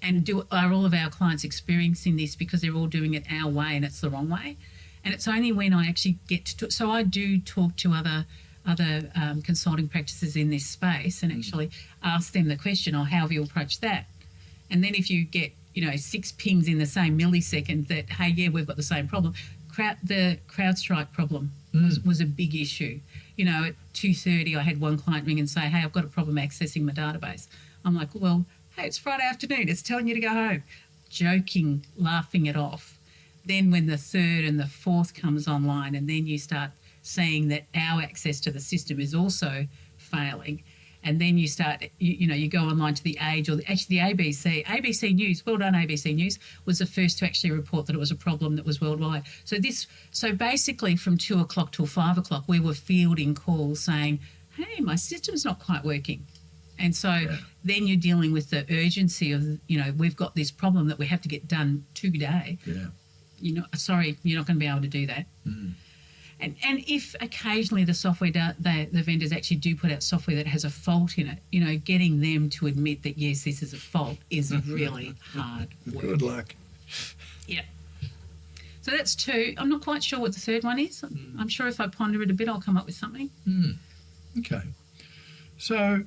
And are all of our clients experiencing this because they're all doing it our way and it's the wrong way? And it's only when I actually get to talk. So I do talk to other consulting practices in this space and actually ask them the question, how have you approached that? And then if you get, 6 pings in the same millisecond that, hey, yeah, we've got the same problem. The CrowdStrike problem was a big issue. At 2:30, I had one client ring and say, hey, I've got a problem accessing my database. I'm like, well, hey, it's Friday afternoon. It's telling you to go home. Joking, laughing it off. Then when the third and the fourth comes online and then you start seeing that our access to the system is also failing, and then you start, you go online to the Age or the ABC News, well done ABC News, was the first to actually report that it was a problem that was worldwide. So basically from 2 o'clock till 5 o'clock, we were fielding calls saying, hey, my system's not quite working. And so then you're dealing with the urgency of, we've got this problem that we have to get done today. Yeah. Sorry, you're not going to be able to do that. And if occasionally the software, the vendors actually do put out software that has a fault in it, getting them to admit that, yes, this is a fault is really hard work. Good luck. Yeah. So that's 2. I'm not quite sure what the third one is. I'm sure if I ponder it a bit, I'll come up with something. Okay. So,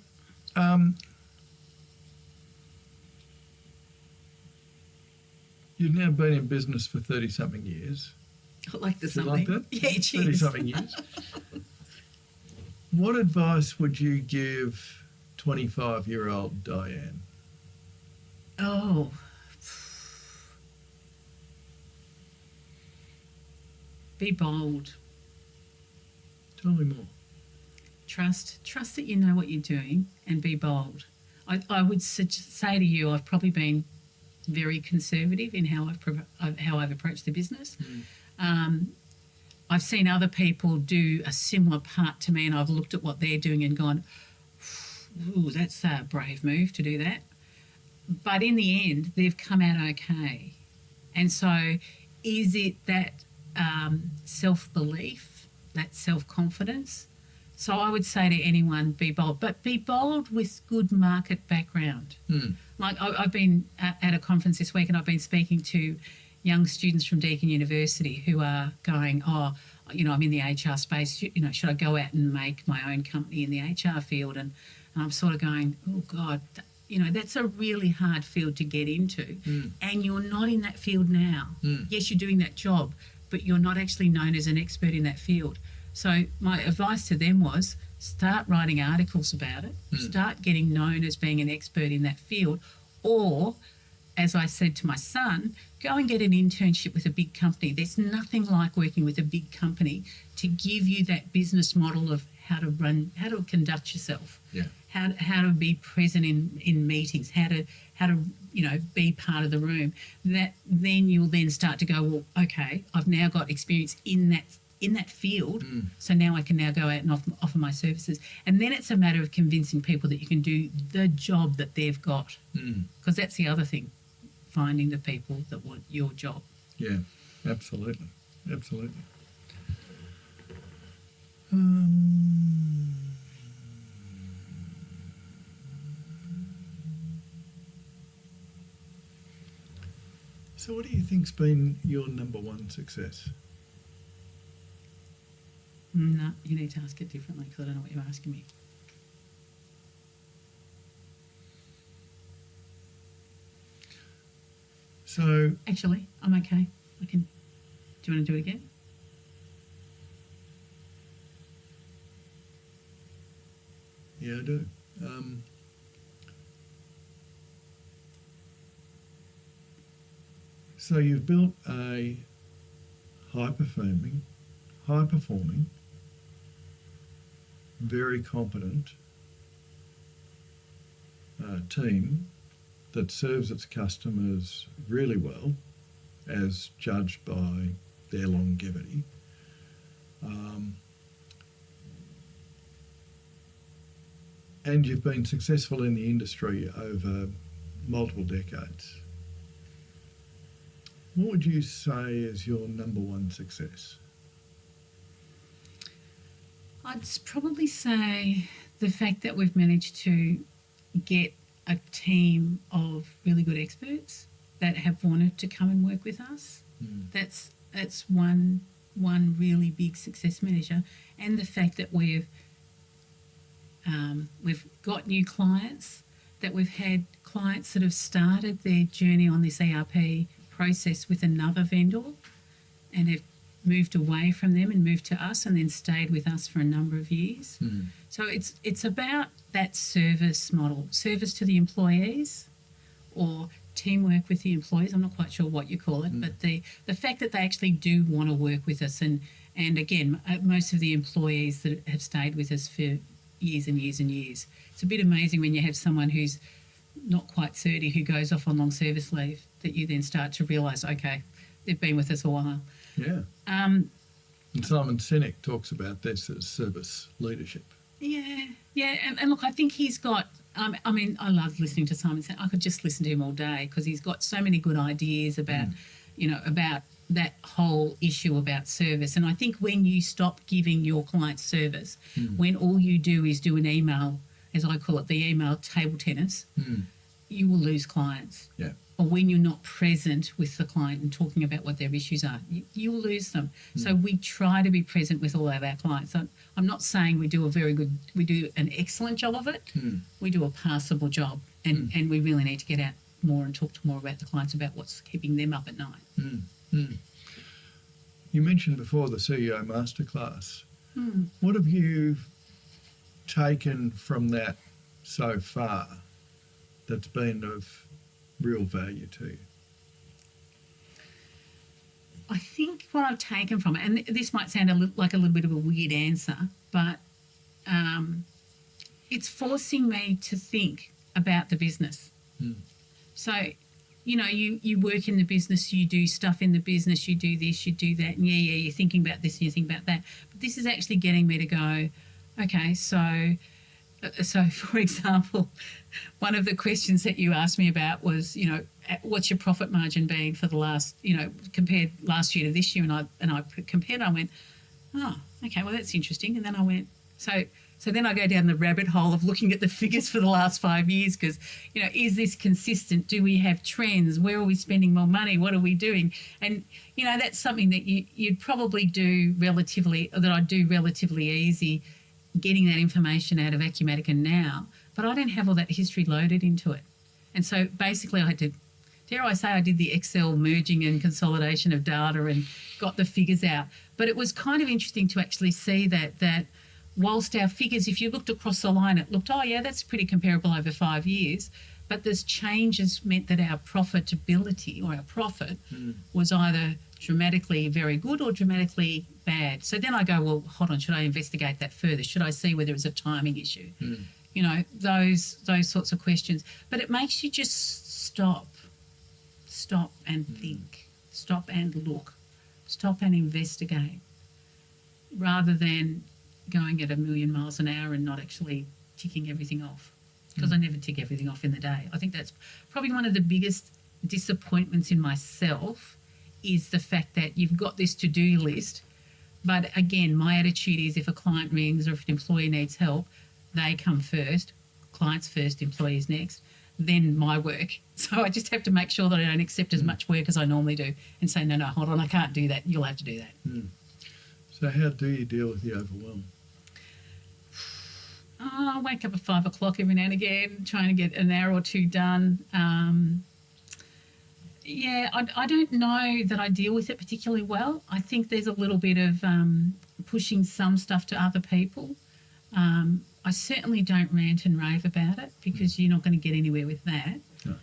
you've now been in business for 30-something years. I like the Do you something. like that? Yeah, cheers. 30-something years. What advice would you give 25-year-old Dianne? Oh. Be bold. Tell me more. Trust that you know what you're doing and be bold. I would say to you, I've probably been very conservative in how I've approached the business. I've seen other people do a similar part to me and I've looked at what they're doing and gone, ooh, that's a brave move to do that. But in the end, they've come out okay. And so is it that self-belief, that self-confidence? So I would say to anyone, be bold, but be bold with good market background. Like I've been at a conference this week and I've been speaking to young students from Deakin University who are going, I'm in the HR space, should I go out and make my own company in the HR field? And I'm sort of going, oh God, that's a really hard field to get into. And you're not in that field now. Yes, you're doing that job, but you're not actually known as an expert in that field. So my advice to them was start writing articles about it, start getting known as being an expert in that field, or, as I said to my son, go and get an internship with a big company. There's nothing like working with a big company to give you that business model of how to conduct yourself, how to be present in meetings, how to be part of the room. That then you'll then start to go, well, okay, I've now got experience in that field, so now I can now go out and offer my services. And then it's a matter of convincing people that you can do the job that they've got, because that's the other thing, finding the people that want your job. Yeah, absolutely. So what do you think's been your number one success? No, you need to ask it differently because I don't know what you're asking me. So actually, I'm okay. Do you want to do it again? Yeah, I do. So you've built a high-performing, very competent team that serves its customers really well, as judged by their longevity. And you've been successful in the industry over multiple decades. What would you say is your number one success? I'd probably say the fact that we've managed to get a team of really good experts that have wanted to come and work with us. That's one really big success measure, and the fact that we've got new clients, that we've had clients that have started their journey on this ERP process with another vendor and have moved away from them and moved to us and then stayed with us for a number of years. So it's about that service model, service to the employees or teamwork with the employees. I'm not quite sure what you call it, but the fact that they actually do want to work with us. And again, most of the employees that have stayed with us for years and years and years. It's a bit amazing when you have someone who's not quite 30 who goes off on long service leave, that you then start to realise, okay, they've been with us a while. Yeah. And Simon Sinek talks about this as service leadership. Yeah. And look, I think he's got, I mean, I love listening to Simon Sinek. I could just listen to him all day because he's got so many good ideas about, about that whole issue about service. And I think when you stop giving your clients service, when all you do is do an email, as I call it, the email table tennis, you will lose clients. Yeah. Or when you're not present with the client and talking about what their issues are, you will lose them. So we try to be present with all of our clients. I'm not saying we do an excellent job of it. We do a passable job, and we really need to get out more and talk to more about the clients about what's keeping them up at night. You mentioned before the CEO Masterclass. What have you taken from that so far that's been of real value to you? I think what I've taken from it, and this might sound like a little bit of a weird answer, but it's forcing me to think about the business. So, you work in the business, you do stuff in the business, you do this, you do that, and you're thinking about this and you think about that. But this is actually getting me to go, okay, so for example, one of the questions that you asked me about was, what's your profit margin been for the last, compared last year to this year, and I compared. I went, oh, okay, well that's interesting. And then I went, so then I go down the rabbit hole of looking at the figures for the last 5 years because, is this consistent? Do we have trends? Where are we spending more money? What are we doing? And, that's something that you'd probably do I do relatively easy, getting that information out of Acumatica now, but I don't have all that history loaded into it. And so basically I did the Excel merging and consolidation of data and got the figures out. But it was kind of interesting to actually see that whilst our figures, if you looked across the line, it looked, oh yeah, that's pretty comparable over 5 years. But those changes meant that our profitability or our profit was either dramatically very good or dramatically bad. So then I go, well, hold on, should I investigate that further? Should I see whether it's a timing issue? Those sorts of questions. But it makes you just stop and think, stop and look, stop and investigate, rather than going at 1,000,000 miles an hour and not actually ticking everything off. Because I never tick everything off in the day. I think that's probably one of the biggest disappointments in myself, is the fact that you've got this to-do list, but again, my attitude is if a client rings or if an employee needs help, they come first, clients first, employees next, then my work. So I just have to make sure that I don't accept as much work as I normally do and say, no, hold on, I can't do that. You'll have to do that. So how do you deal with the overwhelm? I wake up at 5 o'clock every now and again, trying to get an hour or two done. I don't know that I deal with it particularly well. I think there's a little bit of pushing some stuff to other people. I certainly don't rant and rave about it because you're not going to get anywhere with that. No.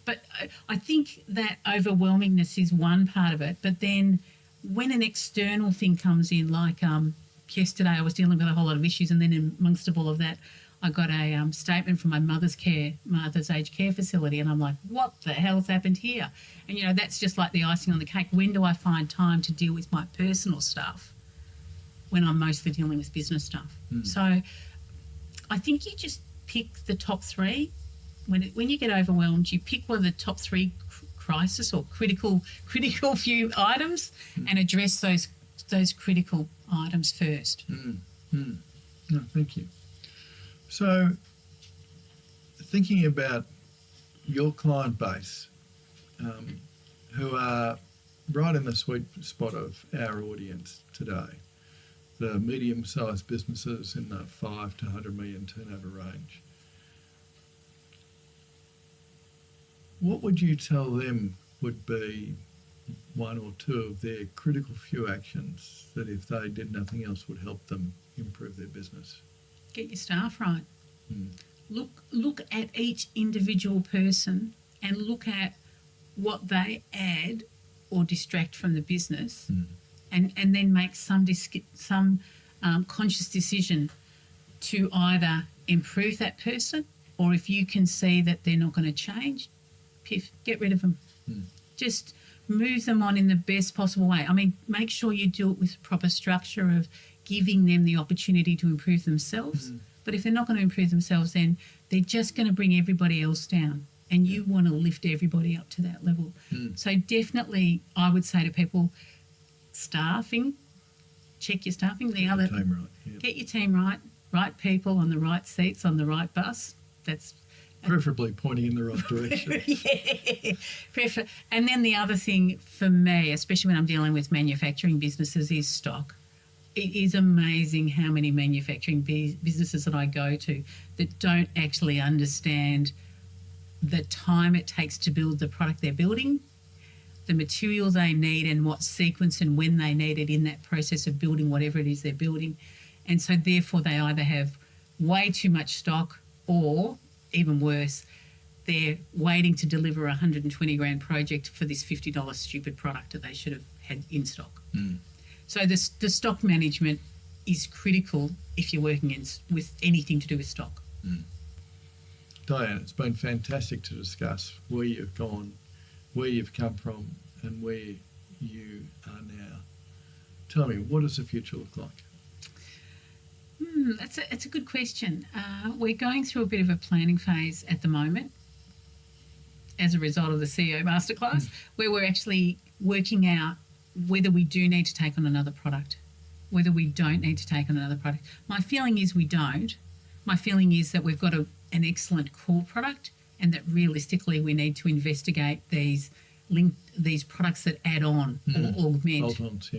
But I think that overwhelmingness is one part of it. But then when an external thing comes in, like yesterday I was dealing with a whole lot of issues, and then amongst all of that I got a statement from my mother's aged care facility, and I'm like, what the hell's happened here? And, that's just like the icing on the cake. When do I find time to deal with my personal stuff when I'm mostly dealing with business stuff? So I think you just pick the top three. When you get overwhelmed, you pick one of the top three crisis or critical few items and address those critical items first. No, thank you. So, thinking about your client base, who are right in the sweet spot of our audience today, the medium-sized businesses in the 5 to 100 million turnover range, what would you tell them would be one or two of their critical few actions that, if they did nothing else, would help them improve their business? Get your staff right. Look at each individual person and look at what they add or distract from the business, and then make some conscious decision to either improve that person, or if you can see that they're not going to change, get rid of them. Just move them on in the best possible way. I mean, make sure you do it with proper structure of giving them the opportunity to improve themselves. But if they're not going to improve themselves, then they're just going to bring everybody else down, and you want to lift everybody up to that level. So definitely, I would say to people, staffing, check your staffing. Get your team right. Get your team right people on the right seats on the right bus. That's preferably pointing in the right direction. And then the other thing for me, especially when I'm dealing with manufacturing businesses, is stock. It is amazing how many manufacturing businesses that I go to that don't actually understand the time it takes to build the product they're building, the material they need, and what sequence and when they need it in that process of building whatever it is they're building. And so therefore they either have way too much stock, or even worse, they're waiting to deliver a 120 grand project for this $50 stupid product that they should have had in stock. So the stock management is critical if you're working with anything to do with stock. Dianne, it's been fantastic to discuss where you've gone, where you've come from, and where you are now. Tell me, what does the future look like? That's a good question. We're going through a bit of a planning phase at the moment as a result of the CEO Masterclass, where we're actually working out whether we do need to take on another product, whether we don't need to take on another product. My feeling is we don't. My feeling is that we've got an excellent core product, and that realistically we need to investigate these products that add on or augment. Bolt-ons,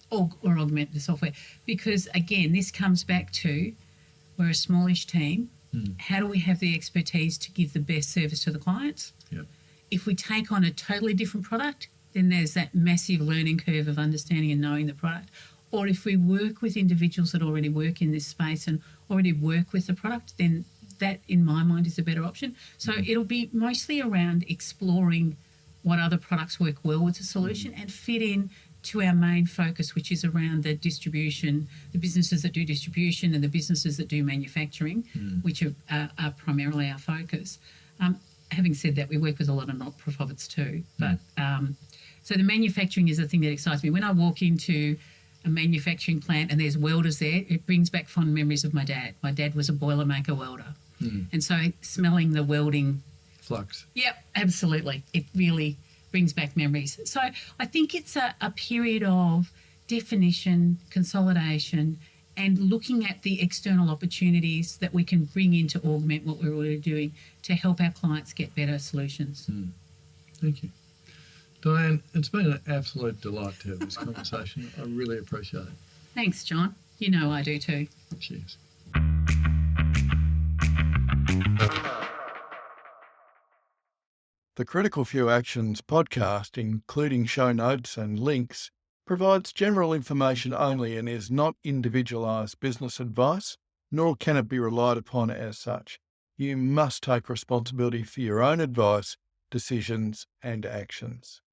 or augment the software. Because again, this comes back to, we're a smallish team. How do we have the expertise to give the best service to the clients? If we take on a totally different product, then there's that massive learning curve of understanding and knowing the product. Or if we work with individuals that already work in this space and already work with the product, then that, in my mind, is a better option. So it'll be mostly around exploring what other products work well with the solution and fit in to our main focus, which is around the distribution, the businesses that do distribution and the businesses that do manufacturing, which are primarily our focus. Having said that, we work with a lot of not-for-profits too. But so the manufacturing is the thing that excites me. When I walk into a manufacturing plant and there's welders there, it brings back fond memories of my dad. My dad was a Boilermaker welder. And so smelling the welding flux. Yep, absolutely. It really brings back memories. So I think it's a period of definition, consolidation, and looking at the external opportunities that we can bring in to augment what we're already doing to help our clients get better solutions. Thank you. Dianne, it's been an absolute delight to have this conversation. I really appreciate it. Thanks, John. You know I do too. Cheers. The Critical Few Actions podcast, including show notes and links, provides general information only and is not individualised business advice, nor can it be relied upon as such. You must take responsibility for your own advice, decisions and actions.